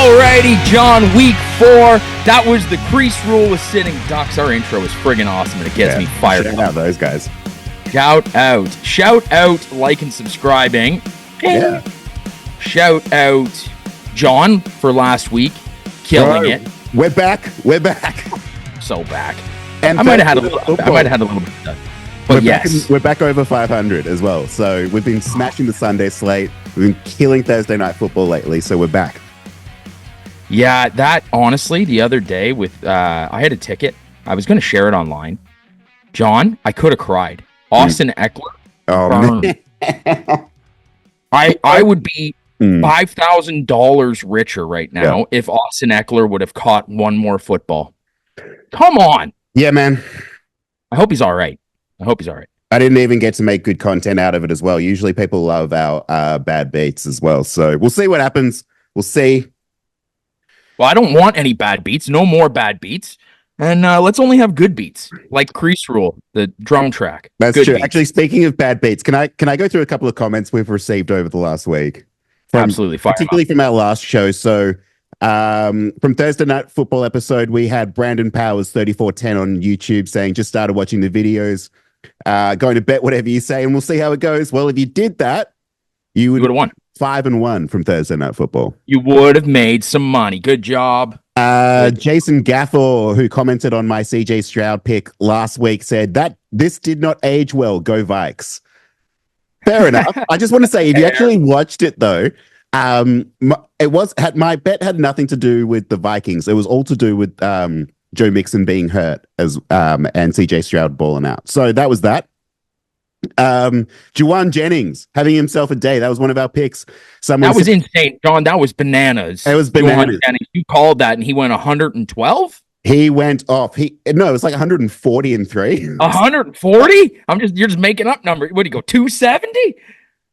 Alrighty, John, week 4. That was the Crease rule with sitting ducks. Our intro is friggin' awesome, and it gets me fired up. Shout out those guys. Shout out, like and subscribing. Yeah. Shout out John for last week, killing it. We're back. So back. And I might have had a little bit of that. But yes. We're back over 500 as well. So we've been smashing the Sunday slate. We've been killing Thursday night football lately. So we're back. Yeah, that honestly, the other day with I had a ticket. I was going to share it online. John, I could have cried. Austin Eckler. Oh, man. I would be $5,000 richer right now if Austin Eckler would have caught one more football. Come on. Yeah, man. I hope he's all right. I didn't even get to make good content out of it as well. Usually people love our bad beats as well. So we'll see what happens. We'll see. Well, I don't want any bad beats. No more bad beats. And let's only have good beats, like Crease Rule, the drum track. That's good true. Beats. Actually, speaking of bad beats, can I go through a couple of comments we've received over the last week? Absolutely. Particularly from our last show. So from Thursday Night Football episode, we had Brandon Powers 3410 on YouTube saying, just started watching the videos, going to bet whatever you say, and we'll see how it goes. Well, if you did that, you would have won 5-1 from Thursday Night Football. You would have made some money. Good job. Jason Gafford, who commented on my CJ Stroud pick last week, said that this did not age well. Go Vikes. Fair enough. I just want to say, if you actually watched it though, my bet had nothing to do with the Vikings. It was all to do with Joe Mixon being hurt and CJ Stroud balling out. So that was that. Juwan Jennings having himself a day. That was one of our picks. That was insane, John. That was bananas. It was bananas. You called that, and he went 112. He went off. It was like 140 and 3. 140? You're just making up numbers. What do you go 270?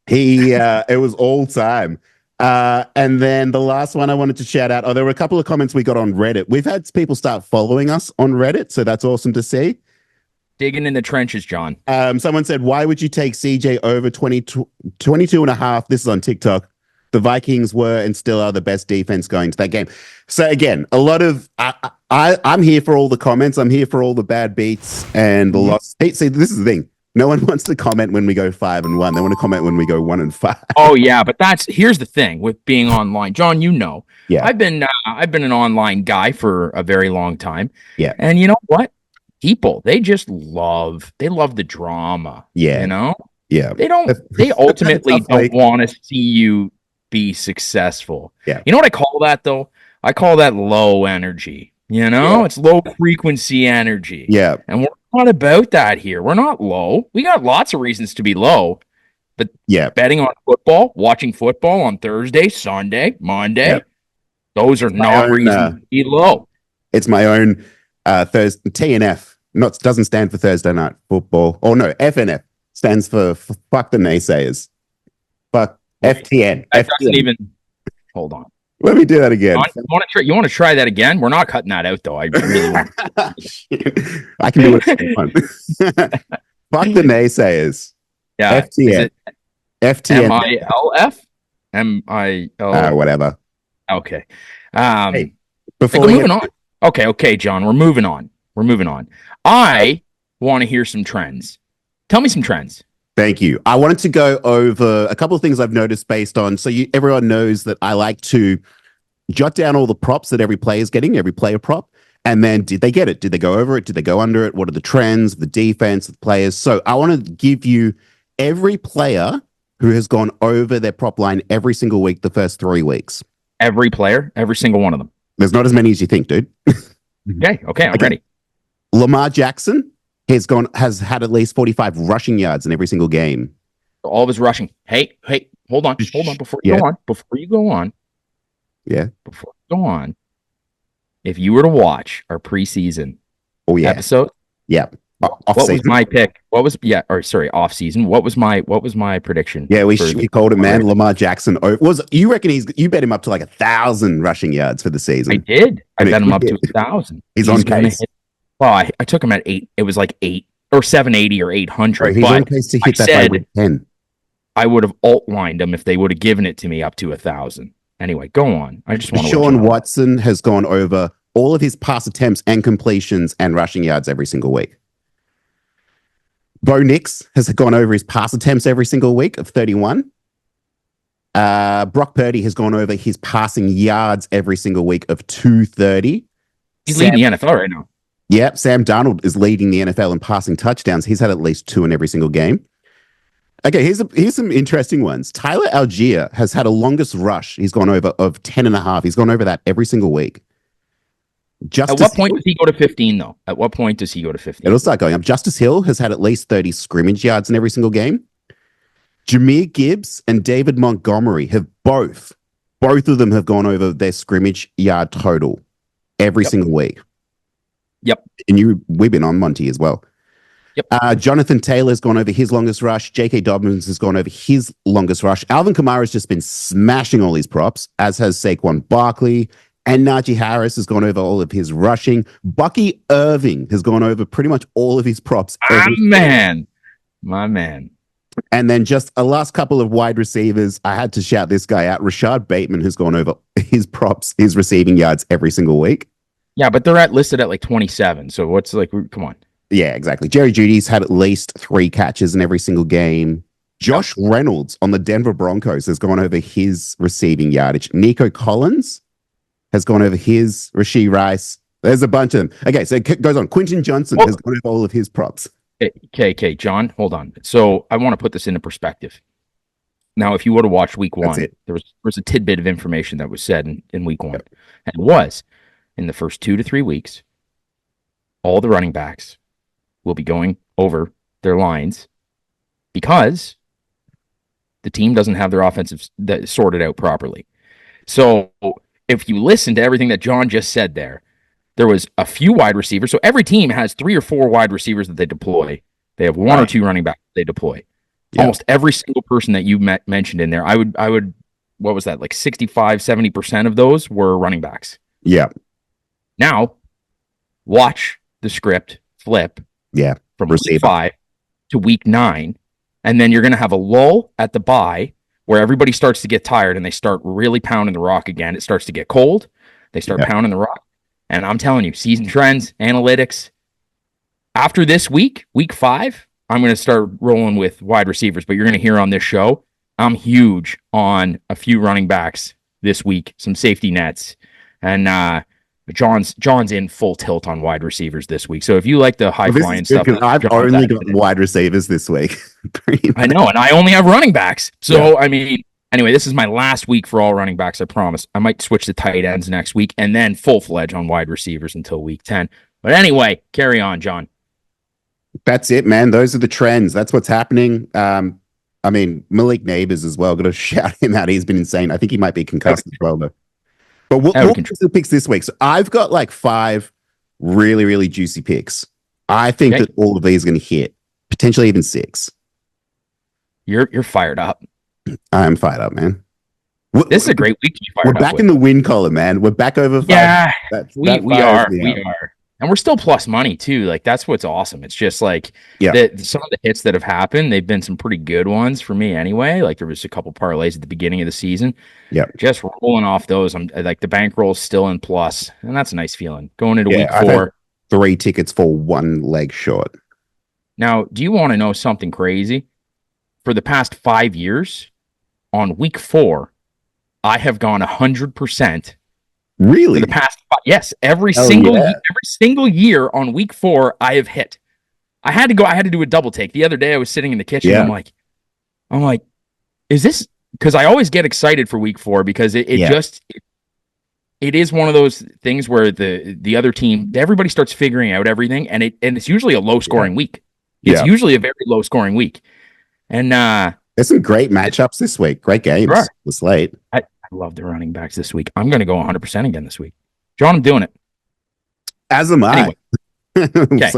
It was all time. And then the last one I wanted to shout out. There were a couple of comments we got on Reddit. We've had people start following us on Reddit, so that's awesome to see. Digging in the trenches, John. Someone said, why would you take CJ over 22 and a half? This is on TikTok. The Vikings were and still are the best defense going to that game. So again, a lot of I'm here for all the comments. I'm here for all the bad beats and the loss. Hey, see, this is the thing. No one wants to comment when we go 5-1. They want to comment when we go 1-5. Oh yeah, but here's the thing with being online, John. You know, I've been an online guy for a very long time. Yeah, and you know what? People, they love the drama. Yeah. You know? Yeah. They ultimately don't want to see you be successful. Yeah. You know what I call that though? I call that low energy. You know? Yeah. It's low frequency energy. Yeah. And we're not about that here. We're not low. We got lots of reasons to be low. But betting on football, watching football on Thursday, Sunday, Monday, those are not reasons to be low. It's my own Thursday TNF. Doesn't stand for Thursday Night Football. Oh no, FNF stands for fuck the naysayers. Fuck FTN. That doesn't even. Hold on. Let me do that again. You want to try that again? We're not cutting that out though. I really want. I can do it. Fuck the naysayers. Yeah. FTN. FTN. MILF. MIL. Whatever. Okay. Moving on. Okay, John. We're moving on. I want to hear some trends. Tell me some trends. Thank you. I wanted to go over a couple of things I've noticed based on, everyone knows that I like to jot down all the props that every player is getting, every player prop, and then did they get it? Did they go over it? Did they go under it? What are the trends, the defense, the players? So I want to give you every player who has gone over their prop line every single week the first 3 weeks. Every player? Every single one of them? There's not as many as you think, dude. Okay, I'm ready. Lamar Jackson has had at least 45 rushing yards in every single game. All of his rushing. Hey, hold on. Before you go on. Yeah. Before you go on. If you were to watch our preseason episode. Yeah. What was my pick? Off season. What was my prediction? Yeah, we called it, man. Lamar Jackson. You reckon you bet him up to like 1,000 rushing yards for the season? I did. I bet him up to 1,000. He's on pace. I took him at 8. It was like 8 or 780 or 800. He's on pace to hit that by week 10. I would have alt-lined him if they would have given it to me up to 1,000. Anyway, go on. I just want to. Deshaun Watson has gone over all of his pass attempts and completions and rushing yards every single week. Bo Nix has gone over his pass attempts every single week of 31. Brock Purdy has gone over his passing yards every single week of 230. He's leading the NFL right now. Yep, Sam Darnold is leading the NFL in passing touchdowns. He's had at least 2 in every single game. Okay, here's some interesting ones. Tyler Algier has had a longest rush. He's gone over of 10.5. He's gone over that every single week. At what point does he go to 15, though? At what point does he go to 15? It'll start going up. Justice Hill has had at least 30 scrimmage yards in every single game. Jameer Gibbs and David Montgomery have both of them have gone over their scrimmage yard total every single week. Yep. And we've been on Monty as well. Yep. Jonathan Taylor's gone over his longest rush. J.K. Dobbins has gone over his longest rush. Alvin Kamara's just been smashing all his props, as has Saquon Barkley. And Najee Harris has gone over all of his rushing. Bucky Irving has gone over pretty much all of his props. My man. And then just a last couple of wide receivers. I had to shout this guy out. Rashad Bateman has gone over his props, his receiving yards every single week. Yeah, but they're listed at like 27. So what's come on. Yeah, exactly. Jerry Jeudy's had at least 3 catches in every single game. Josh Reynolds on the Denver Broncos has gone over his receiving yardage. Nico Collins has gone over his. Rashee Rice. There's a bunch of them. Okay, so it goes on. Quentin Johnson has gone over all of his props. Okay, John, hold on. So I want to put this into perspective. Now, if you would have watched week 1, there was a tidbit of information that was said in week 1. And it was, in the first 2 to 3 weeks, all the running backs will be going over their lines because the team doesn't have their offensive sorted out properly. So if you listen to everything that John just said there was a few wide receivers. So every team has 3 or 4 wide receivers that they deploy. They have 1 or 2 running backs they deploy. Yeah. Almost every single person that you mentioned in there, I would, what was that? Like 65, 70% of those were running backs. Yeah. Now, watch the script flip. Yeah. From week 5 to week 9. And then you're going to have a lull at the bye where everybody starts to get tired and they start really pounding the rock again. It starts to get cold. They start pounding the rock. And I'm telling you, season trends, analytics. After this week 5, I'm going to start rolling with wide receivers. But you're going to hear on this show, I'm huge on a few running backs this week, some safety nets. And John's in full tilt on wide receivers this week. So if you like the high flying stuff, I've only got wide receivers this week. I know, and I only have running backs. So I mean, anyway, this is my last week for all running backs. I promise. I might switch to tight ends next week, and then full fledged on wide receivers until week 10. But anyway, carry on, John. That's it, man. Those are the trends. That's what's happening. I mean, Malik Neighbors as well. Got to shout him out. He's been insane. I think he might be concussed as well, though. But what the picks this week? So I've got like 5 really, really juicy picks. I think that all of these are going to hit, potentially even 6. You're fired up. I'm fired up, man. This is a great week to be fired up. We're back in the win column, man. We're back over 5. Yeah, we are. And we're still plus money too. Like that's what's awesome. It's just like some of the hits that have happened, they've been some pretty good ones for me anyway. Like there was a couple parlays at the beginning of the season. Yeah. Just rolling off those. I'm like the bankroll's still in plus, and that's a nice feeling. Going into week 4. 3 tickets for 1 leg short. Now, do you want to know something crazy? For the past 5 years, on week 4, I have gone 100%. Really? For the past 5, yes, every single year on week 4, I have hit. I had to do a double take. The other day I was sitting in the kitchen. I'm like, is this, because I always get excited for week 4 because it is one of those things where the other team, everybody starts figuring out everything, and it's usually a low scoring week. It's usually a very low scoring week. And there's some great matchups this week. Great games. Right. This late. I love the running backs this week. I'm going to go 100% again this week. John, I'm doing it. As am I. Anyway, okay.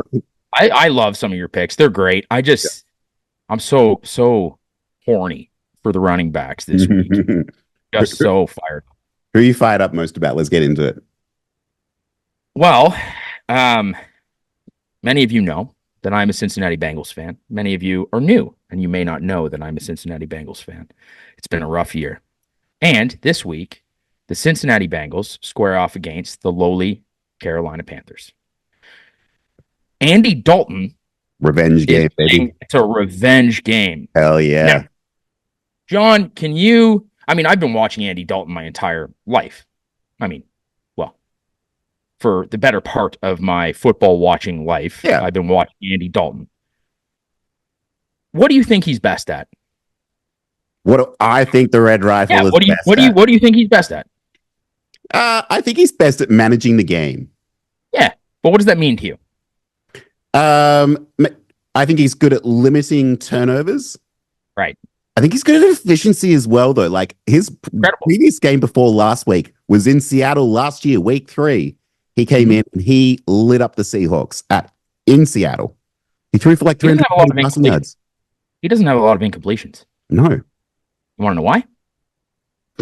I love some of your picks. They're great. I'm so horny for the running backs this week. Just so fired up. Who are you fired up most about? Let's get into it. Well, many of you know that I'm a Cincinnati Bengals fan. Many of you are new, and you may not know that I'm a Cincinnati Bengals fan. It's been a rough year. And this week, the Cincinnati Bengals square off against the lowly Carolina Panthers. Andy Dalton. Revenge game, baby. It's a revenge game. Hell yeah. Now, John, I've been watching Andy Dalton my entire life. For the better part of my football watching life, I've been watching Andy Dalton. What do you think he's best at? What do I think the Red Rifle is best at? What do you think he's best at? I think he's best at managing the game. Yeah, but what does that mean to you? I think he's good at limiting turnovers. Right. I think he's good at efficiency as well, though. Like his previous game before last week was in Seattle last year, week 3. He came in and he lit up the Seahawks in Seattle. He threw for like 340 passing yards. He doesn't have a lot of incompletions. No. You want to know why?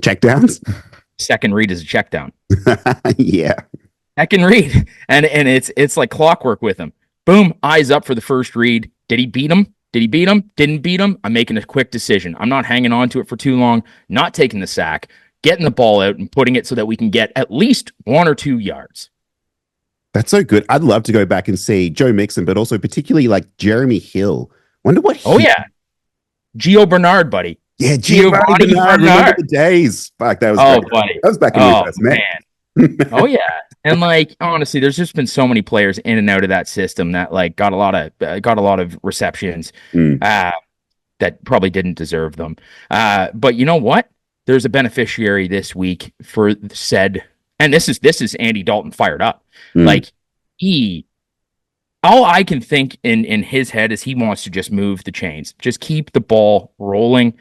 Checkdowns? Second read is a check down. Yeah. Second read. And it's like clockwork with him. Boom, eyes up for the first read. Did he beat him? Didn't beat him? I'm making a quick decision. I'm not hanging on to it for too long, not taking the sack, getting the ball out and putting it so that we can get at least 1 or 2 yards. That's so good. I'd love to go back and see Joe Mixon, but also particularly like Jeremy Hill. Wonder what Gio Bernard, buddy. Yeah, Giovanni Bernard. Remember the days. Fuck, that was great. Buddy. That was back in the US, man. Oh, yeah. And like, honestly, there's just been so many players in and out of that system that like got a lot of receptions that probably didn't deserve them. But you know what? There's a beneficiary this week for said, and this is Andy Dalton fired up. Like all I can think in his head is he wants to just move the chains, just keep the ball rolling.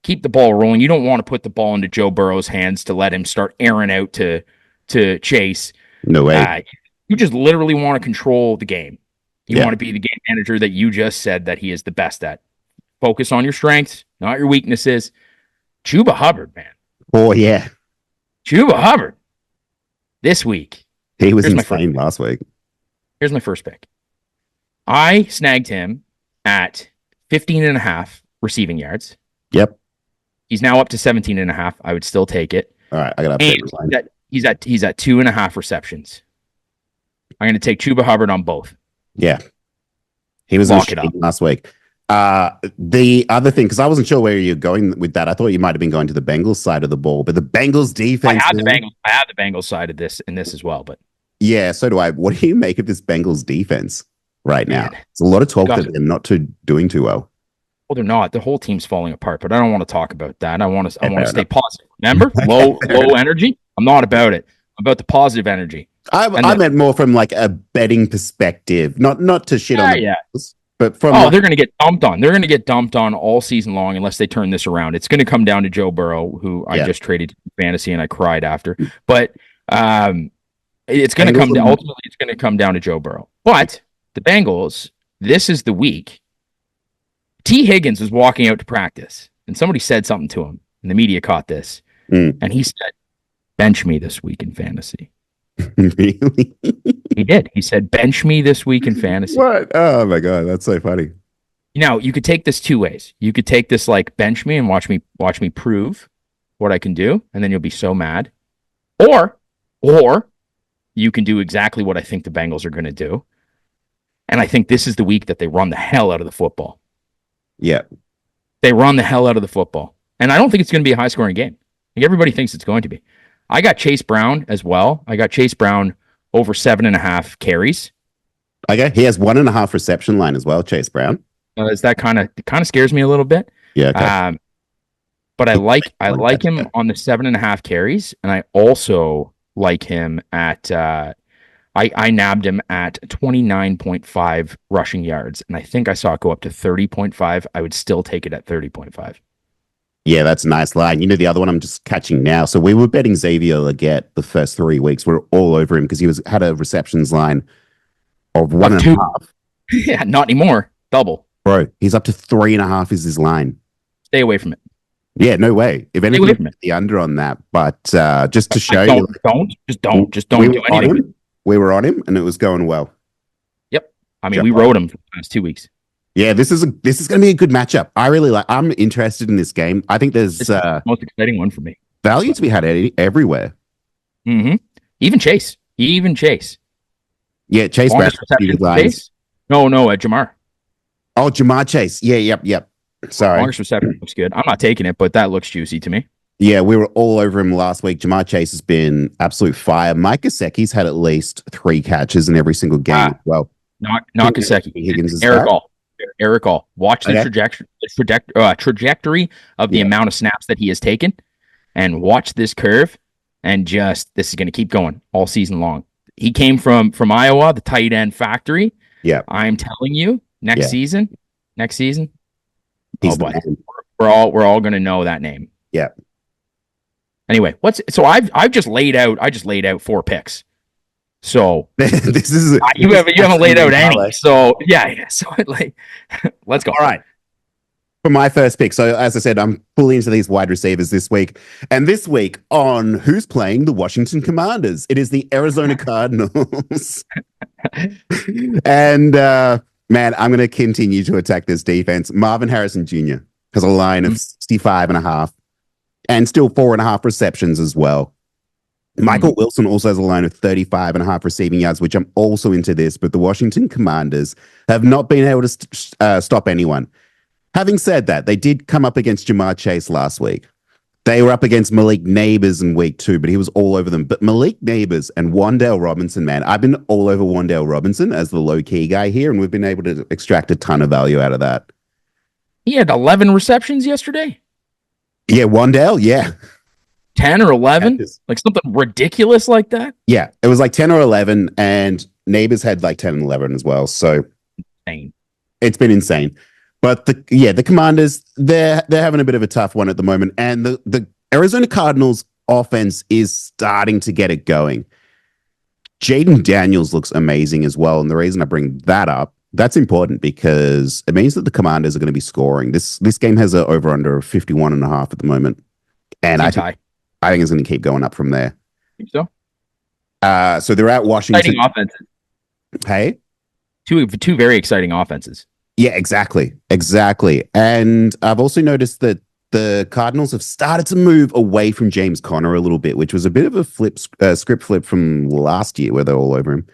You don't want to put the ball into Joe Burrow's hands to let him start airing out to Chase. No way. You just literally want to control the game. You want to be the game manager that you just said that he is the best at. Focus on your strengths, not your weaknesses. Chuba Hubbard, man. Oh, yeah. Chuba Hubbard. This week. He was insane last week. Here's my first pick. I snagged him at 15.5 receiving yards. Yep. He's now up to 17.5. I would still take it. All right, I got to He's at 2.5 receptions. I'm going to take Chuba Hubbard on both. Yeah. He was last week. The other thing, because I wasn't sure where you're going with that. I thought you might have been going to the Bengals side of the ball, but the Bengals defense. I have the Bengals side of this as well, but yeah, so do I. What do you make of this Bengals defense right now? It's a lot of talk that they're not doing too well. Well, they're not. The whole team's falling apart, but I don't want to talk about that. I want to stay positive. Remember, low energy. I'm not about it. I'm about the positive energy. I meant more from like a betting perspective, not to shit on the Bengals. But they're going to get dumped on. They're going to get dumped on all season long unless they turn this around. It's going to come down to Joe Burrow, who I just traded to fantasy and I cried after. But it's going to come down. Ultimately, it's going to come down to Joe Burrow. But the Bengals, this is the week. T. Higgins was walking out to practice, and somebody said something to him, and the media caught this, and he said, "Bench me this week in fantasy." Really? He did. He said, "Bench me this week in fantasy." What? Oh my god, that's so funny. Now you could take this 2 ways. You could take this like bench me and watch me prove what I can do, and then you'll be so mad. Or you can do exactly what I think the Bengals are going to do, and I think this is the week that they run the hell out of the football. Yeah, they run the hell out of the football, and I don't think it's going to be a high scoring game. Like everybody thinks it's going to be. I got Chase Brown as well. I got Chase Brown over 7.5 carries. Okay, he has 1.5 reception line as well. Chase Brown. Is that kind of scares me a little bit? Yeah. Okay. But I like him on the 7.5 carries, and I also like him at. I nabbed him at 29.5 rushing yards, and I think I saw it go up to 30.5. I would still take it at 30.5. Yeah, that's a nice line. You know, the other one I'm just catching now. So we were betting Xavier Legette the first 3 weeks. We're all over him because he had a receptions line of 1.5. Yeah, not anymore. Double. Bro, he's up to 3.5 is his line. Stay away from it. Yeah, no way. If anything, the under on that. But just to show you. Don't do anything. We were on him and it was going well. Yep. I mean, we rode him for the past 2 weeks. Yeah, this is going to be a good matchup. I'm interested in this game. I think there's the most exciting one for me. Value to be had everywhere. Mm-hmm. Even Chase. Yeah, Chase Brown. Longest reception Chase? No, Jamar. Oh, Jamar Chase. Yeah, yep. Sorry. Longest reception looks good. I'm not taking it, but that looks juicy to me. Yeah, we were all over him last week. Jamar Chase has been absolute fire. Mike Gesicki's had at least 3 catches in every single game as well. Not Gesicki. Eric All. Watch the trajectory of the amount of snaps that he has taken, and watch this curve, and this is going to keep going all season long. He came from Iowa, the tight end factory. Yeah, I'm telling you, next season, he's we're all going to know that name. Yeah. Anyway, I've just laid out 4 picks. So this is you haven't laid out any. So yeah. So let's go. All right. For my first pick, so as I said, I'm fully into these wide receivers this week. And this week on who's playing the Washington Commanders, it is the Arizona Cardinals. And man, I'm going to continue to attack this defense. Marvin Harrison Jr. has a line of 65.5 and still 4.5 receptions as well. Michael Wilson also has a line of 35.5 receiving yards, which I'm also into this, but the Washington Commanders have not been able to stop anyone. Having said that, they did come up against Jamar Chase last week. They were up against Malik Neighbors in week 2, but he was all over them. But Malik Neighbors and Wan'Dale Robinson, man, I've been all over Wan'Dale Robinson as the low-key guy here, and we've been able to extract a ton of value out of that. He had 11 receptions yesterday. Yeah, Wan'Dale, yeah. 10 or 11? Like something ridiculous like that? Yeah, it was like 10 or 11, and Neighbors had like 10 and 11 as well. So insane. It's been insane. But the Commanders, they're having a bit of a tough one at the moment. And the Arizona Cardinals offense is starting to get it going. Jaden Daniels looks amazing as well. And the reason I bring that up, that's important because it means that the Commanders are going to be scoring. This game has an over-under of 51.5 at the moment. And I think it's going to keep going up from there. Think so? So they're at Washington. Exciting offenses. Hey? Two very exciting offenses. Yeah, exactly. And I've also noticed that the Cardinals have started to move away from James Conner a little bit, which was a bit of a script flip from last year where they're all over him.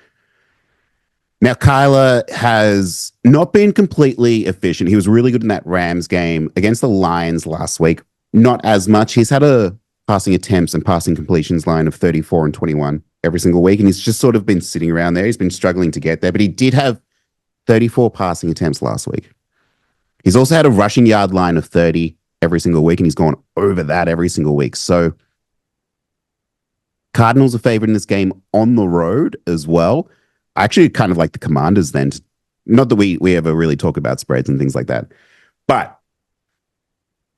Now, Kyler has not been completely efficient. He was really good in that Rams game against the Lions last week. Not as much. He's had a passing attempts and passing completions line of 34 and 21 every single week, and he's just sort of been sitting around there. He's been struggling to get there, but he did have 34 passing attempts last week. He's also had a rushing yard line of 30 every single week, and he's gone over that every single week. So Cardinals are favored in this game on the road as well. I actually kind of like the Commanders then. Not that we ever really talk about spreads and things like that. But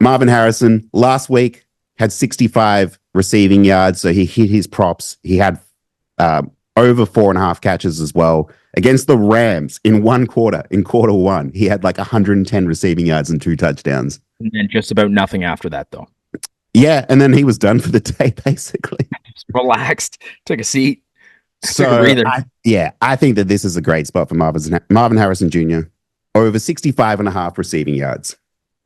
Marvin Harrison last week had 65 receiving yards, so he hit his props. He had over 4.5 catches as well. Against the Rams in quarter one, he had like 110 receiving yards and 2 touchdowns. And then just about nothing after that, though. Yeah, and then he was done for the day, basically. Just relaxed, took a seat, took a breather. I think that this is a great spot for Marvin Harrison Jr. Over 65.5 receiving yards.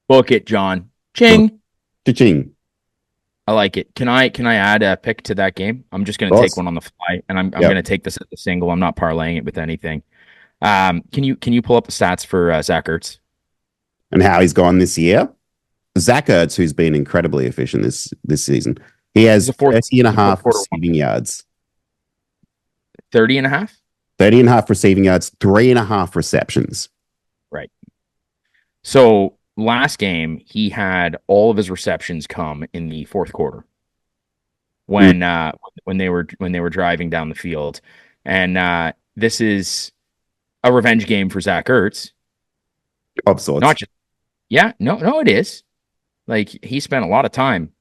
Book it, John. Ching. Cha-ching. I like it. Can I add a pick to that game? I'm just going to take one on the fly, and I'm going to take this as a single. I'm not parlaying it with anything. Can you pull up the stats for Zach Ertz and how he's gone this year? Zach Ertz, who's been incredibly efficient this season, he has 30.5 receiving yards. 30.5? 30.5 receiving yards, 3.5 receptions. Right. So last game, he had all of his receptions come in the fourth quarter when they were driving down the field, and this is a revenge game for Zach Ertz. Of sorts. Not just, no, it is. Like he spent a lot of time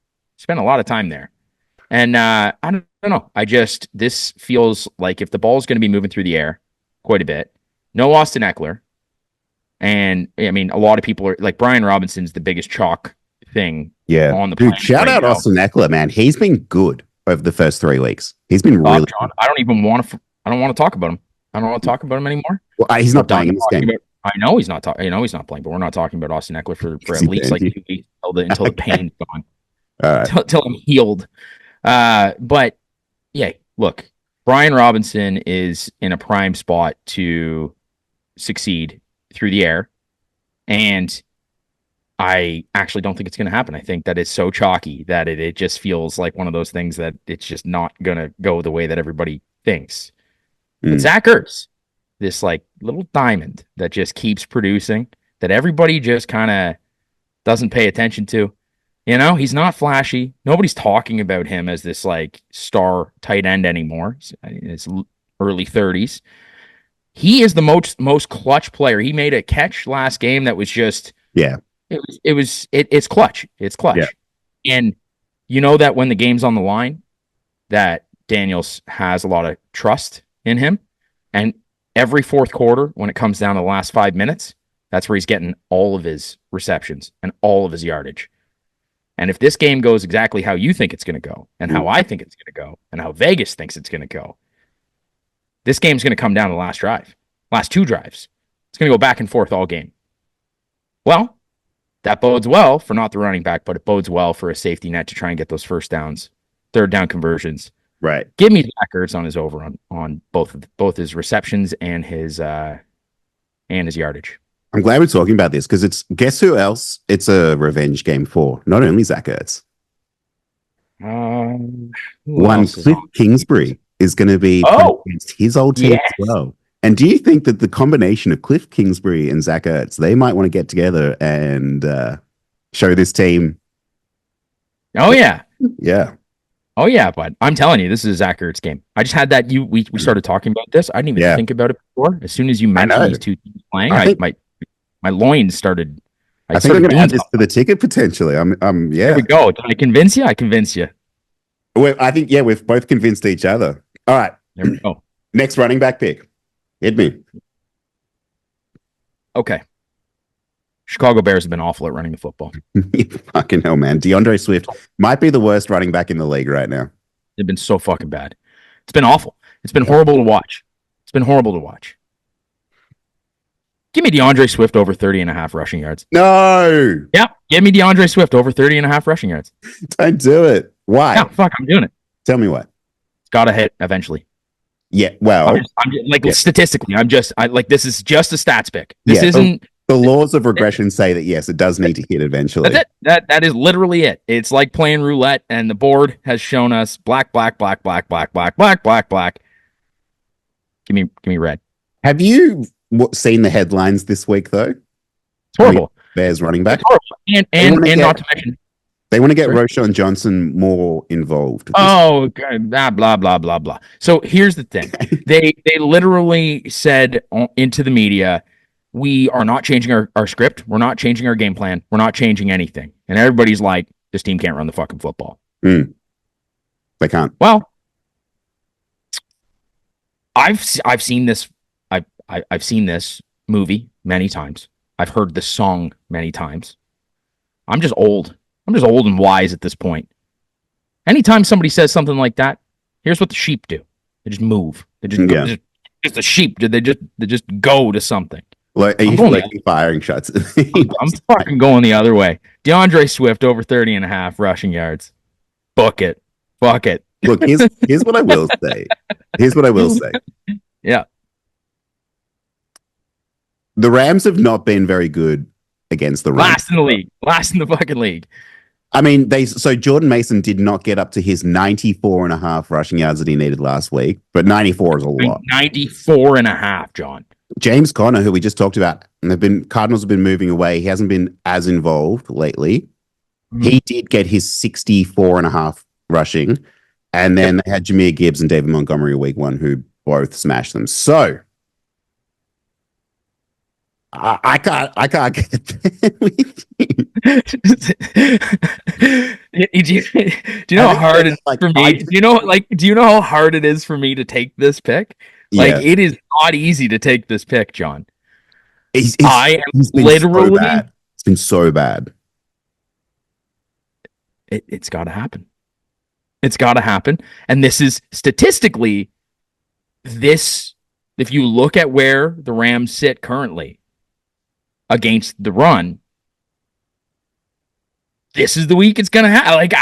there, and I don't know. This feels like if the ball's going to be moving through the air quite a bit, no Austin Eckler. And I mean, a lot of people are like Brian Robinson's the biggest chalk thing on the planet. Shout out Austin Eckler, man. He's been good over the first 3 weeks. He's been really John, I don't want to talk about him. I don't want to talk about him anymore. Well, he's not playing in this game. I know he's not playing, but we're not talking about Austin Eckler for at least like 2 weeks until the pain's gone. All right. till I'm healed. But yeah, look, Brian Robinson is in a prime spot to succeed through the air. And I actually don't think it's going to happen. I think that it's so chalky that it just feels like one of those things that it's just not going to go the way that everybody thinks. But Zach Ertz, this like little diamond that just keeps producing, that everybody just kind of doesn't pay attention to. You know, he's not flashy. Nobody's talking about him as this like star tight end anymore. It's early 30s. He is the most clutch player. He made a catch last game that was just it's clutch. It's clutch. Yeah. And you know that when the game's on the line, that Daniels has a lot of trust in him. And every fourth quarter, when it comes down to the last 5 minutes, that's where he's getting all of his receptions and all of his yardage. And if this game goes exactly how you think it's going to go, and how I think it's going to go, and how Vegas thinks it's going to go, this game's going to come down to the last drive, last 2 drives. It's going to go back and forth all game. Well, that bodes well for not the running back, but it bodes well for a safety net to try and get those first downs, third down conversions. Right. Give me Zach Ertz on his over on both his receptions and his yardage. I'm glad we're talking about this because it's guess who else it's a revenge game for? Not only Zach Ertz. One Cliff Kingsbury is going to be against his old team as well. And do you think that the combination of Cliff Kingsbury and Zach Ertz, they might want to get together and show this team? Oh yeah, yeah. Oh yeah, but I'm telling you, this is a Zach Ertz game. I just had that. We started talking about this. I didn't even think about it before. As soon as you mentioned these two teams playing, my loins started. I think I'm going to add this to the ticket potentially. Yeah. There we go. Did I convince you? I convince you. I think we've both convinced each other. All right. There we go. Next running back pick. Hit me. Okay. Chicago Bears have been awful at running the football. Fucking hell, man. DeAndre Swift might be the worst running back in the league right now. They've been so fucking bad. It's been awful. It's been horrible to watch. Give me DeAndre Swift over 30.5 rushing yards. No. Yeah. Give me DeAndre Swift over 30.5 rushing yards. Don't do it. Why? Yeah, fuck, I'm doing it. Tell me what. It's got to hit eventually. Yeah, well. Statistically, this is just a stats pick. This isn't. The laws of regression say that, yes, it does need to hit eventually. That's it. That is literally it. It's like playing roulette, and the board has shown us black, black, black, black, black, black, black, black, black. Give me red. Have you seen the headlines this week, though? It's horrible. Bears running back. And not to mention, they want to get Roschon Johnson more involved. Oh, blah, blah, blah, blah, blah. So here's the thing. They literally said into the media, we are not changing our script. We're not changing our game plan. We're not changing anything. And everybody's like, this team can't run the fucking football. They can't. Well, I've seen this. I've seen this movie many times. I've heard this song many times. I'm just old. I'm just old and wise at this point. Anytime somebody says something like that, here's what the sheep do. They just move. They just just the sheep. They just go to something. Like, are you firing shots? I'm fucking going the other way. DeAndre Swift over 30.5 rushing yards. Book it. Fuck it. Look, here's what I will say. Yeah. The Rams have not been very good against the run. Last in the fucking league. I mean, so Jordan Mason did not get up to his 94.5 rushing yards that he needed last week, but 94 is a lot. 94.5, John. James Conner, who we just talked about, and Cardinals have been moving away. He hasn't been as involved lately. He did get his 64.5 rushing, and then they had Jahmyr Gibbs and David Montgomery week 1, who both smashed them. So I can't get do you know how hard it is for me? Do you know how hard it is for me to take this pick? Like, it is not easy to take this pick, John. He's literally. It's been so bad. It's got to happen. It's got to happen. And this is statistically, if you look at where the Rams sit currently against the run, this is the week it's gonna happen. Like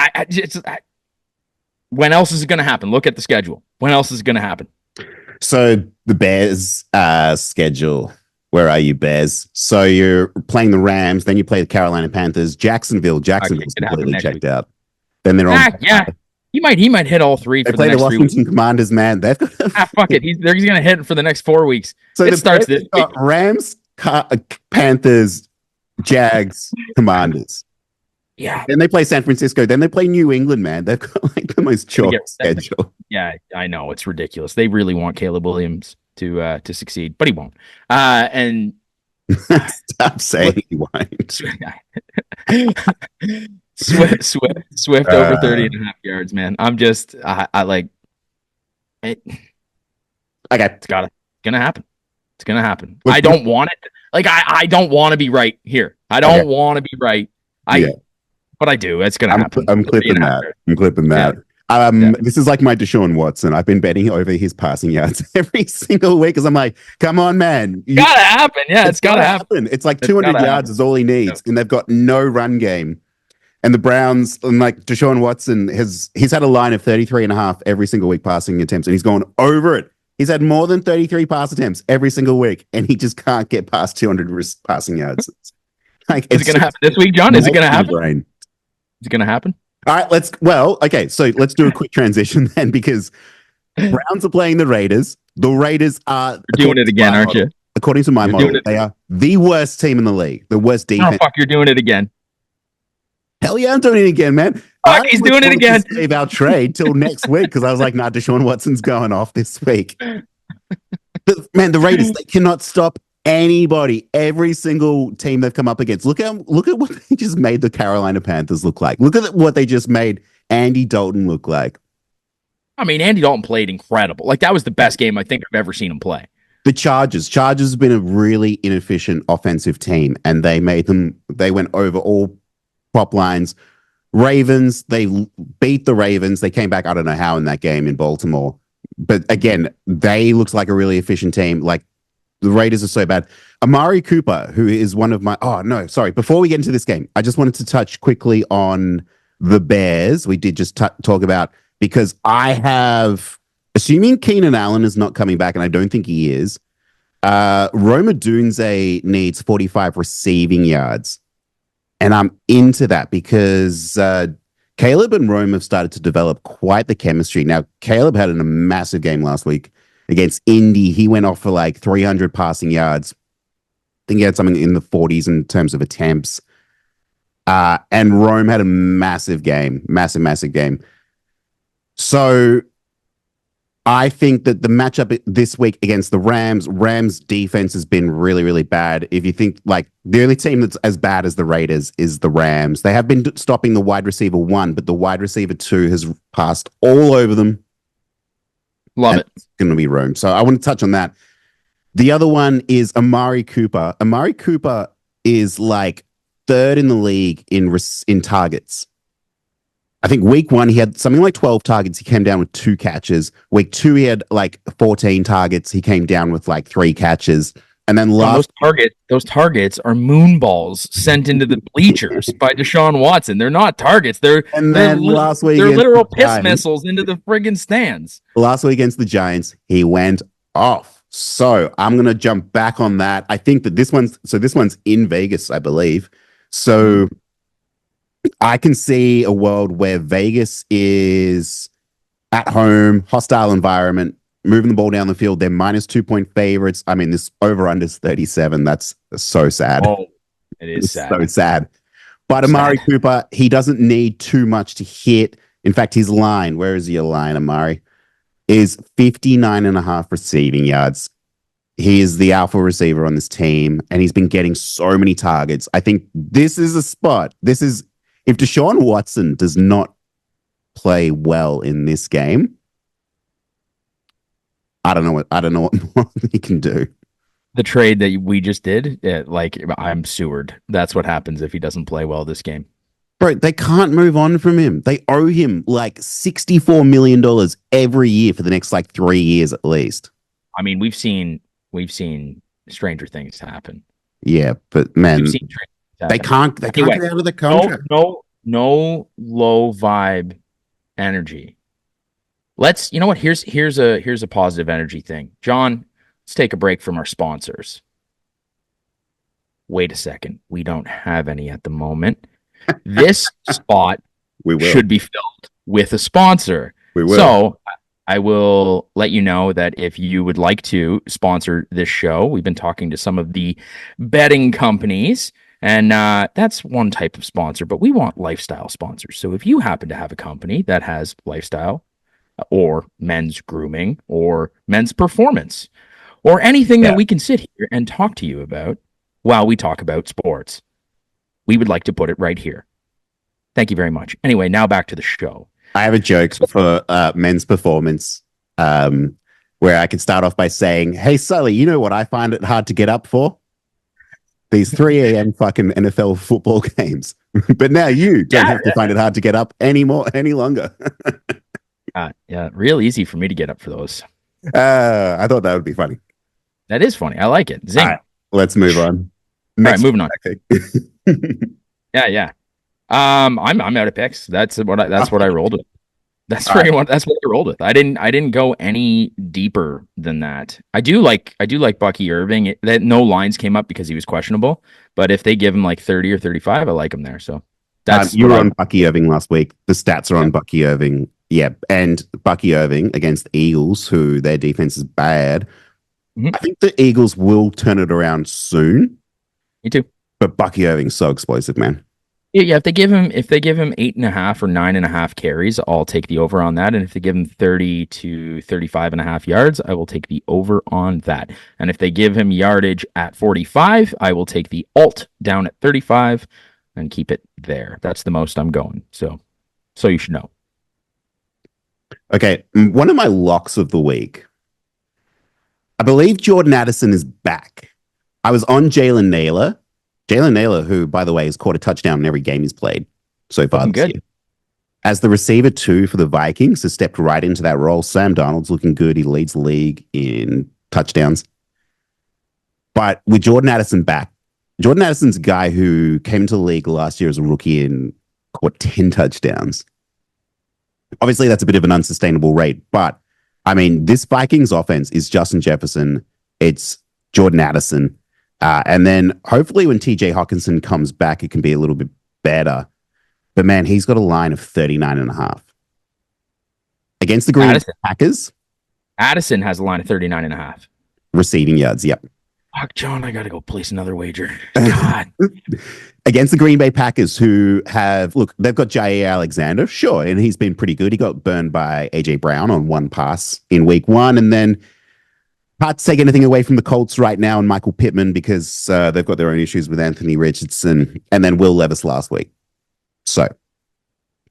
when else is it gonna happen? Look at the schedule. When else is it gonna happen? So the Bears schedule. Where are you, Bears? So you're playing the Rams, then you play the Carolina Panthers, Jacksonville's completely checked out. Then they're on. Yeah. He might hit all three. They play the Washington Commanders, man. They've got fuck it. He's gonna hit for the next 4 weeks. So it starts this week. Rams, Panthers, Jags, Commanders. Yeah. Then they play San Francisco. Then they play New England, man. They've got like the most chalk schedule. Yeah, I know. It's ridiculous. They really want Caleb Williams to succeed, but he won't. And stop saying he won't. Swift over 30.5 yards, man. I'm just I like it. Okay. It's gonna happen. It's gonna happen. I don't want it. Like I don't want to be right here. I don't want to be right. But I do. It's gonna happen. I'm clipping that. This is like my Deshaun Watson. I've been betting over his passing yards every single week because I'm like, come on, man. Gotta happen. Yeah, it's gotta happen. It's like 200 yards is all he needs, and they've got no run game. And the Browns, and like Deshaun Watson, he's had a line of 33.5 every single week passing attempts, and he's gone over it. He's had more than 33 pass attempts every single week, and he just can't get past 200 passing yards. Like, is it going to happen this week, John? Is it going to happen? Is it going to happen? All right, so let's do a quick transition then, because Browns are playing the Raiders. The Raiders are doing it again, aren't you? According to my model, they are the worst team in the league, the worst defense. Oh, fuck, you're doing it again. Hell yeah, I'm doing it again, man. Fuck, he's doing it again. Save our trade till next week because I was like, nah, Deshaun Watson's going off this week. Man, the Raiders, they cannot stop anybody. Every single team they've come up against. Look at what they just made the Carolina Panthers look like. Look at what they just made Andy Dalton look like. I mean, Andy Dalton played incredible. Like, that was the best game I think I've ever seen him play. The Chargers have been a really inefficient offensive team, and they went over all prop lines. Ravens, they beat the Ravens. They came back, I don't know how, in that game in Baltimore. But again, they looked like a really efficient team. Like, the Raiders are so bad. Amari Cooper, who is one of my... Oh, no, sorry. Before we get into this game, I just wanted to touch quickly on the Bears. We did just talk about... Because I have... Assuming Keenan Allen is not coming back, and I don't think he is, Rome Odunze needs 45 receiving yards. And I'm into that because Caleb and Rome have started to develop quite the chemistry. Now, Caleb had a massive game last week against Indy. He went off for like 300 passing yards. I think he had something in the 40s in terms of attempts. And Rome had a massive game. Massive game. So I think that the matchup this week against the Rams defense has been really, really bad. If you think like the only team that's as bad as the Raiders is the Rams. They have been stopping the wide receiver 1, but the wide receiver 2 has passed all over them. Love it. It's going to be Rome. So I want to touch on that. The other one is Amari Cooper. Amari Cooper is like third in the league in targets. I think week 1, he had something like 12 targets. He came down with 2 catches. Week 2, he had like 14 targets. He came down with like 3 catches. And then those targets are moonballs sent into the bleachers by Deshaun Watson. They're not targets. Last week, they're literal piss missiles into the friggin' stands. Last week against the Giants, he went off. So I'm going to jump back on that. I think that this one's in Vegas, I believe. So I can see a world where Vegas is at home, hostile environment, moving the ball down the field. They're minus 2-point favorites. I mean, this over-under is 37. That's so sad. Oh, it is sad. So sad. But Amari Cooper, he doesn't need too much to hit. In fact, his line, where is your line, Amari, is 59.5 receiving yards. He is the alpha receiver on this team, and he's been getting so many targets. I think this is a spot. If Deshaun Watson does not play well in this game, I don't know what more he can do. The trade that we just did, I'm Seward. That's what happens if he doesn't play well this game. Bro, they can't move on from him. They owe him like $64 million every year for the next like 3 years at least. I mean, we've seen stranger things happen. Yeah, but man, they can't get out of the contract. No low vibe energy. Let's, you know what? Here's a positive energy thing. John, let's take a break from our sponsors. Wait a second. We don't have any at the moment. This spot We will. should be filled with a sponsor. We will. So I will let you know that if you would like to sponsor this show, we've been talking to some of the betting companies, and that's one type of sponsor, but we want lifestyle sponsors. So if you happen to have a company that has lifestyle or men's grooming or men's performance or anything that we can sit here and talk to you about while we talk about sports, we would like to put it right here. Thank you very much. Anyway, now back to the show. I have a joke for men's performance where I could start off by saying, hey, Sully, you know what I find it hard to get up for? These 3 a.m. fucking NFL football games. But now you don't have to find it hard to get up any longer. Yeah, real easy for me to get up for those. I thought that would be funny. That is funny. I like it. Zing. All right, let's move on. All right, moving on. Yeah. I'm out of picks. That's what I rolled with. That's what I rolled with. I didn't go any deeper than that. I do like Bucky Irving. That no lines came up because he was questionable, but if they give him like 30 or 35, I like him there. So that's you were on Bucky Irving last week. The stats are on Bucky Irving. Yeah, and Bucky Irving against the Eagles, who their defense is bad. I think the Eagles will turn it around soon. Me too. But Bucky Irving's so explosive, man. Yeah, if they give him 8.5 or 9.5 carries, I'll take the over on that. And if they give him 30 to 35.5 yards, I will take the over on that. And if they give him yardage at 45, I will take the alt down at 35 and keep it there. That's the most I'm going. So you should know. Okay, one of my locks of the week. I believe Jordan Addison is back. I was on Jalen Naylor. Jalen Naylor, who, by the way, has caught a touchdown in every game he's played so far this year. As the receiver 2 for the Vikings, has stepped right into that role. Sam Darnold's looking good. He leads the league in touchdowns. But with Jordan Addison back, Jordan Addison's a guy who came into the league last year as a rookie and caught 10 touchdowns. Obviously, that's a bit of an unsustainable rate. But, I mean, this Vikings offense is Justin Jefferson. It's Jordan Addison. And then hopefully when TJ Hawkinson comes back, it can be a little bit better. But man, he's got a line of 39.5. Against the Green Bay Packers. Addison has a line of 39.5. Receiving yards, yep. Fuck, John, I got to go place another wager. God. Against the Green Bay Packers, who they've got Jair Alexander, sure, and he's been pretty good. He got burned by A.J. Brown on one pass in week 1, and then hard to take anything away from the Colts right now and Michael Pittman because they've got their own issues with Anthony Richardson and then Will Levis last week. So,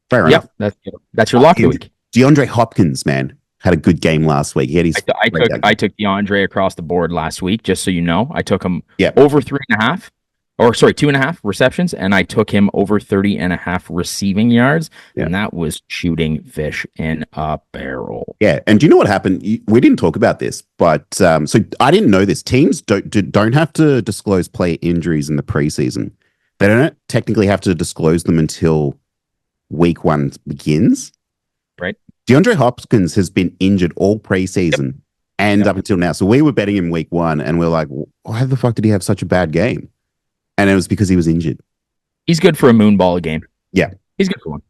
fair enough. That's your lock of the week. DeAndre Hopkins, man, had a good game last week. He had his I took DeAndre across the board last week, just so you know. I took him over 2.5 receptions, and I took him over 30.5 receiving yards, and that was shooting fish in a barrel. Yeah, and do you know what happened? We didn't talk about this, but so I didn't know this. Teams don't have to disclose player injuries in the preseason. They don't technically have to disclose them until week 1 begins. Right. DeAndre Hopkins has been injured all preseason and up until now. So we were betting him week 1, and we're like, why the fuck did he have such a bad game? And it was because he was injured. He's good for a moonball game. Yeah. He's good for one.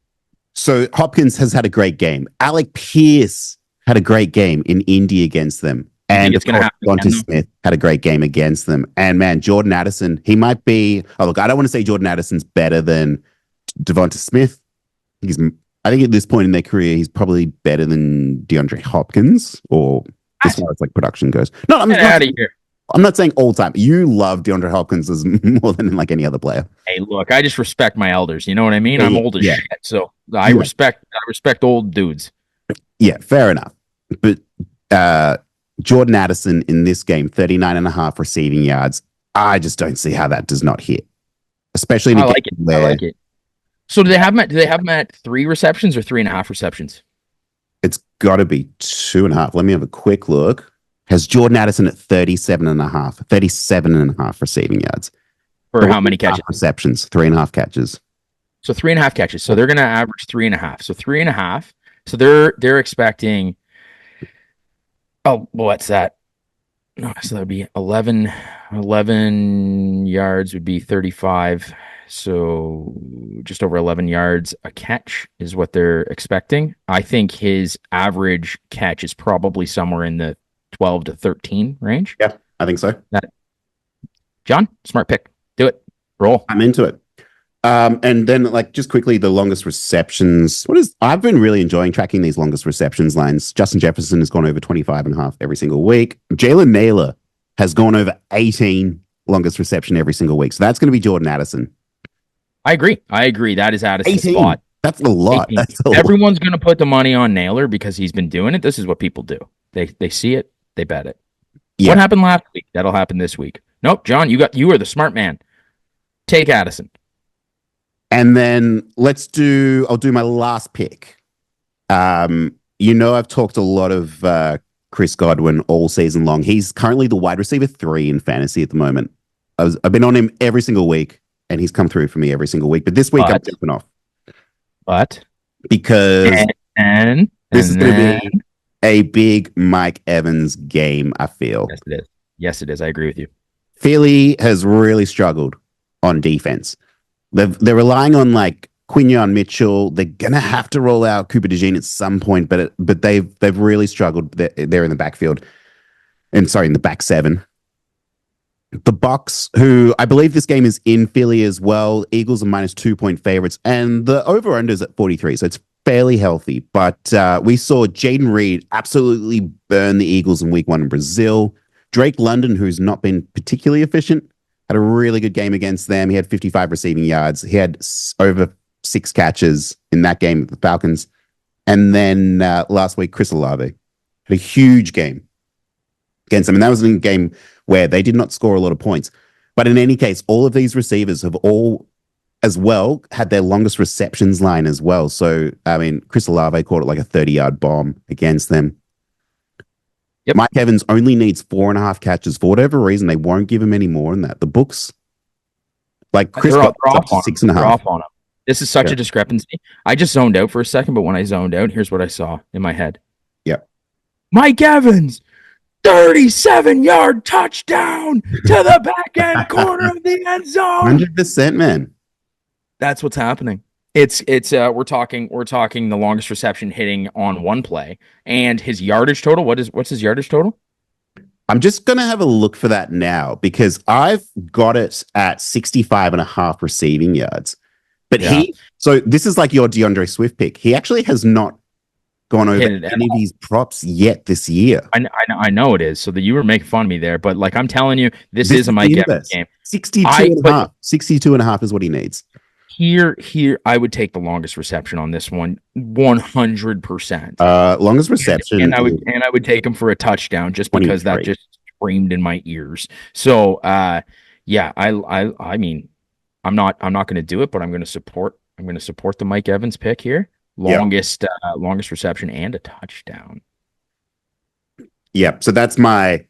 So Hopkins has had a great game. Alec Pierce had a great game in Indy against them. And Devonta Smith had a great game against them. And man, Jordan Addison, he might be... Oh, look, I don't want to say Jordan Addison's better than Devonta Smith. I think at this point in their career, he's probably better than DeAndre Hopkins, or as far as like production goes. No, I'm out of here. I'm not saying all time. You love DeAndre Hopkins as more than like any other player. Hey, look, I just respect my elders. You know what I mean? I'm old as shit, so I respect old dudes. Yeah, fair enough. But Jordan Addison in this game, 39.5 receiving yards. I just don't see how that does not hit, especially in a game where... I like it. So do they have him at 3 receptions or 3.5 receptions? It's got to be 2.5. Let me have a quick look. Has Jordan Addison at 37.5 receiving yards. For how many catches? Receptions, 3.5 catches. So 3.5 catches. So they're going to average 3.5. So 3.5. So they're expecting. Oh, what's that? No, so that'd be 11 yards would be 35. So just over 11 yards a catch is what they're expecting. I think his average catch is probably somewhere in the 12 to 13 range. Yeah, I think so. John, smart pick. Do it. Roll. I'm into it. And then, like, just quickly, the longest receptions. I've been really enjoying tracking these longest receptions lines. Justin Jefferson has gone over 25.5 every single week. Jalen Naylor has gone over 18 longest reception every single week. So that's going to be Jordan Addison. I agree. That is Addison's 18. spot. That's a lot. Everyone's going to put the money on Naylor because he's been doing it. This is what people do. They see it, they bet it. Yeah. What happened last week? That'll happen this week. Nope, John, you are the smart man. Take Addison. And then I'll do my last pick. I've talked a lot of Chris Godwin all season long. He's currently the wide receiver 3 in fantasy at the moment. I've been on him every single week, and he's come through for me every single week. But this week I'm jumping off. But because this is going to be a big Mike Evans game, I feel. Yes, it is. Yes, it is. I agree with you. Philly has really struggled on defense. They're relying on like Quinyon Mitchell. They're gonna have to roll out Cooper DeJean at some point, but they've really struggled. They're in the backfield, in the back 7. The Bucs, who I believe this game is in Philly as well. Eagles are -2-point favorites, and the over/under is at 43, so it's fairly healthy. But we saw Jaden Reed absolutely burn the Eagles in Week 1 in Brazil. Drake London, who's not been particularly efficient, had a really good game against them. He had 55 receiving yards. He had over 6 catches in that game with the Falcons. And then last week, Chris Olave had a huge game against them. And that was in a game where they did not score a lot of points. But in any case, all of these receivers have all, as well, had their longest receptions line as well. So, I mean, Chris Olave caught it like a 30-yard bomb against them. Yep. Mike Evans only needs 4.5 catches. For whatever reason, they won't give him any more than that. The books, like Chris, got up to 6.5. On him. This is such a discrepancy. I just zoned out for a second, but when I zoned out, here's what I saw in my head. Yep. Mike Evans, 37-yard touchdown to the back end corner of the end zone. 100%, man. That's what's happening. It's we're talking the longest reception hitting on one play, and his yardage total. What's his yardage total? I'm just gonna have a look for that now because I've got it at 65.5 receiving yards. But so this is like your DeAndre Swift pick. He actually has not gone over any of these props yet this year. I know it is. So that you were making fun of me there, but like I'm telling you, this is a Mike Evans game. 62.5 is what he needs. Here, I would take the longest reception on this one, 100%. Longest reception, and I would take him for a touchdown just because that just screamed in my ears. So, I mean, I'm not going to do it, but I'm going to support the Mike Evans pick here. Longest reception and a touchdown. Yeah, so that's my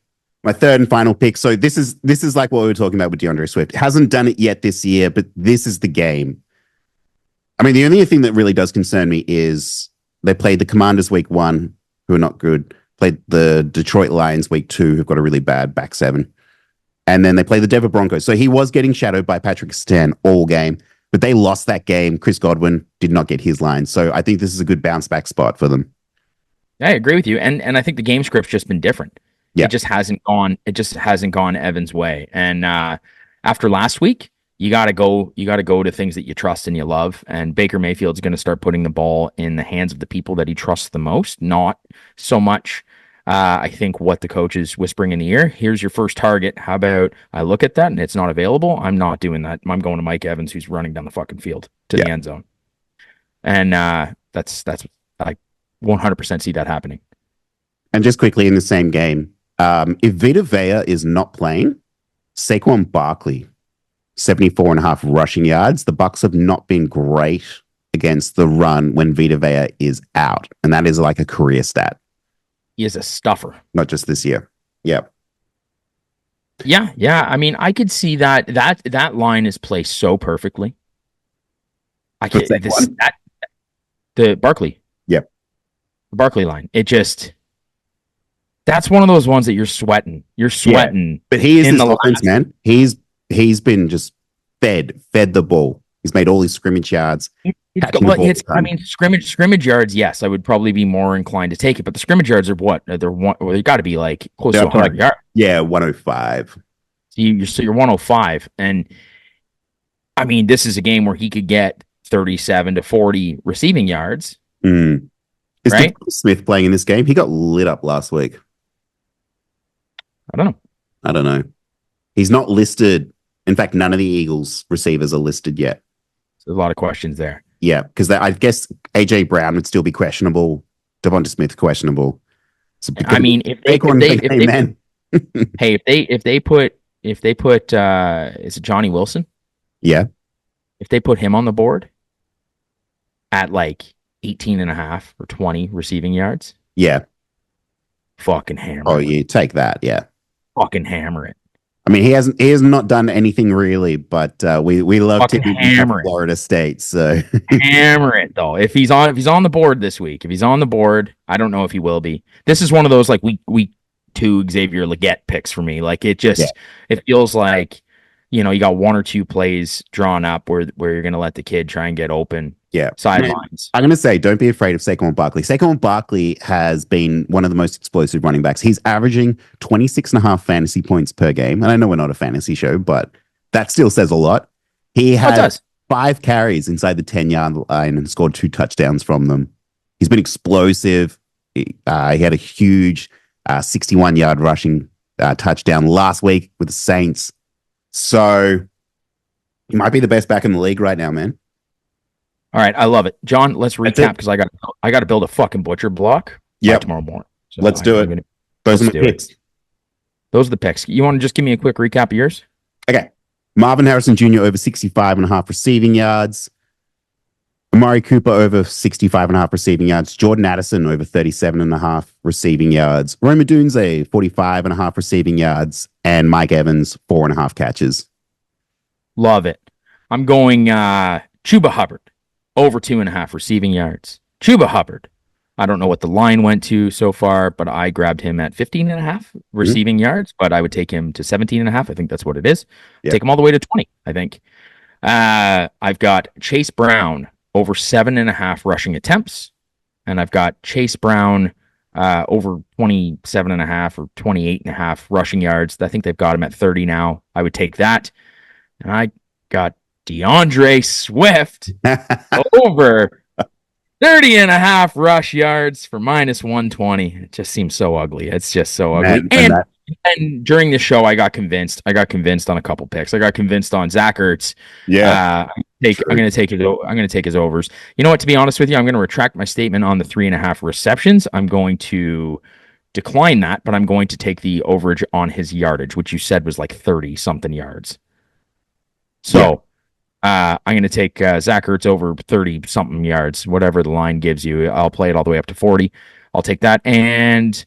third and final pick. So this is like what we were talking about with DeAndre Swift. Hasn't done it yet this year, but this is the game. I mean, the only thing that really does concern me is they played the Commanders week 1, who are not good. Played the Detroit Lions week 2, who've got a really bad back 7. And then they play the Denver Broncos. So he was getting shadowed by Patrick Surtain all game, but they lost that game. Chris Godwin did not get his line. So I think this is a good bounce back spot for them. I agree with you. And I think the game script's just been different. Yeah. It just hasn't gone Evans' way. And after last week, you gotta go to things that you trust and you love. And Baker Mayfield's gonna start putting the ball in the hands of the people that he trusts the most, not so much I think what the coach is whispering in the ear. Here's your first target. How about I look at that and it's not available? I'm not doing that. I'm going to Mike Evans, who's running down the fucking field to the end zone. And that's I 100% see that happening. And just quickly in the same game, if Vita Vea is not playing, Saquon Barkley, 74.5 rushing yards. The Bucs have not been great against the run when Vita Vea is out. And that is like a career stat. He is a stuffer. Not just this year. Yeah. Yeah. I mean, I could see that line is placed so perfectly. I can't. The Barkley. Yep. The Barkley line. It just. That's one of those ones that you're sweating. You're sweating. Yeah. But he is this offense, man. He's been just fed the ball. He's made all his scrimmage yards. Scrimmage yards. Yes, I would probably be more inclined to take it. But the scrimmage yards are what? They got to be like close to 100 yards. Yeah, 105. So you're 105, and I mean, this is a game where he could get 37 to 40 receiving yards. Is right? Smith playing in this game? He got lit up last week. I don't know. He's not listed. In fact, none of the Eagles receivers are listed yet. There's a lot of questions there. Yeah, because I guess AJ Brown would still be questionable. Devonta Smith questionable. So I mean, if they put is it Johnny Wilson? Yeah. If they put him on the board at like 18.5 or 20 receiving yards. Yeah. Fucking hammer. Oh, you take that. Yeah. Fucking hammer it. I mean, he has not done anything really, but we love to hammer Florida State. So hammer it though. If he's on the board this week, I don't know if he will be. This is one of those like week 2 Xavier Legette picks for me. Like it feels like, you know, you got one or two plays drawn up where you're going to let the kid try and get open. Yeah. Sidelines. I'm going to say, don't be afraid of Saquon Barkley. Saquon Barkley has been one of the most explosive running backs. He's averaging 26.5 fantasy points per game. And I know we're not a fantasy show, but that still says a lot. He has 5 carries inside the 10-yard line and scored 2 touchdowns from them. He's been explosive. He had a huge 61-yard rushing touchdown last week with the Saints. So he might be the best back in the league right now, man. All right, I love it, John. Let's recap because I got to build a fucking butcher block. Tomorrow morning. So let's do it. Those are the picks. Those are the picks. You want to just give me a quick recap of yours? Okay. Marvin Harrison Jr. over 65.5 receiving yards. Amari Cooper over 65.5 receiving yards. Jordan Addison over 37.5 receiving yards. Rome Odunze 45.5 receiving yards. And Mike Evans 4.5 catches. Love it. I'm going Chuba Hubbard over 2.5 receiving yards. Chuba Hubbard. I don't know what the line went to so far, but I grabbed him at 15.5 receiving yards, but I would take him to 17.5. I think that's what it is. Yep. Take him all the way to 20, I think. I've got Chase Brown over 7.5 rushing attempts, and I've got Chase Brown over 27.5 or 28.5 rushing yards. I think they've got him at 30 now. I would take that. And I got DeAndre Swift over 30.5 rush yards for -120. It just seems so ugly. It's just so ugly. And during the show, I got convinced on a couple picks. I got convinced on Zach Ertz. Yeah. I'm going to take his overs. You know what? To be honest with you, I'm going to retract my statement on the 3.5 receptions. I'm going to decline that, but I'm going to take the overage on his yardage, which you said was like 30 something yards. So I'm going to take Zach Ertz over 30 something yards, whatever the line gives you. I'll play it all the way up to 40. I'll take that. And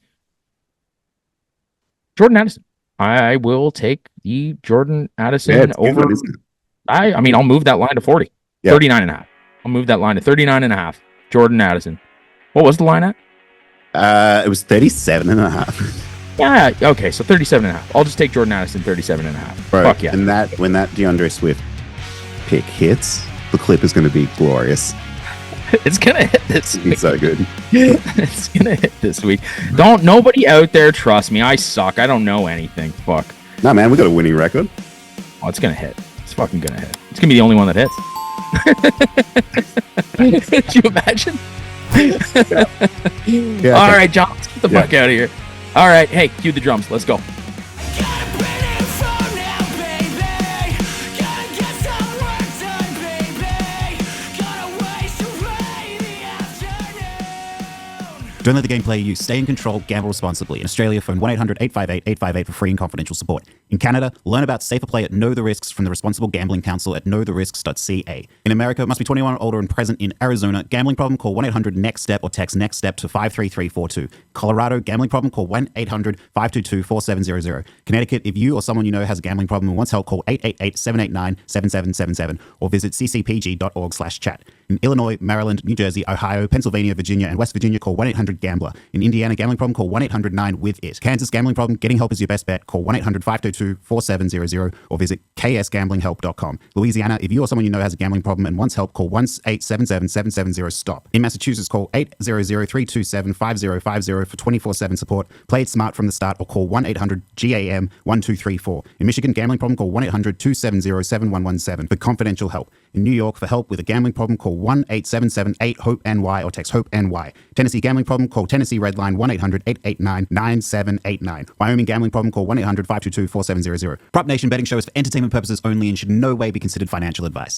Jordan Addison. I will take the Jordan Addison over. I mean, I'll move that line to 40. 39.5. I'll move that line to 39.5. Jordan Addison. What was the line at? It was 37.5. Yeah, okay, so 37.5. I'll just take Jordan Addison 37.5. Right. Fuck yeah. And when that DeAndre Swift pick hits, the clip is going to be glorious. It's going to hit this week. It's so good. It's going to hit this week. Nobody out there trust me. I suck. I don't know anything. Fuck. No, man, we got a winning record. Oh, it's going to hit. It's fucking going to hit. It's going to be the only one that hits. Could you imagine? Yeah, all right, John, let's get the fuck out of here. All right, hey, cue the drums. Let's go. Don't let the game play you. Stay in control. Gamble responsibly. In Australia, phone 1-800-858-858 for free and confidential support. In Canada, learn about safer play at Know the Risks from the Responsible Gambling Council at knowtherisks.ca. In America, must be 21 or older and present in Arizona. Gambling problem? Call 1-800-NEXTSTEP or text NEXTSTEP to 53342. Colorado, gambling problem, call 1-800-522-4700. Connecticut, if you or someone you know has a gambling problem and wants help, call 888-789-7777 or visit ccpg.org/chat. In Illinois, Maryland, New Jersey, Ohio, Pennsylvania, Virginia, and West Virginia, call 1-800-GAMBLER. In Indiana, gambling problem, call 1-800-9-WITH-IT. Kansas, gambling problem, getting help is your best bet. Call 1-800-522-4700 or visit ksgamblinghelp.com. Louisiana, if you or someone you know has a gambling problem and wants help, call 1-877-770-STOP. In Massachusetts, call 800-327-5050 for 24/7 support. Play it smart from the start or call 1-800-GAM-1234. In Michigan, gambling problem, call 1-800-270-7117 for confidential help. In New York, for help with a gambling problem, call 1-877-8-HOPE-NY or text HOPE-NY. Tennessee gambling problem, call Tennessee Redline 1-800-889-9789. Wyoming gambling problem, call 1-800-522-4700. Prop Nation betting show is for entertainment purposes only and should in no way be considered financial advice.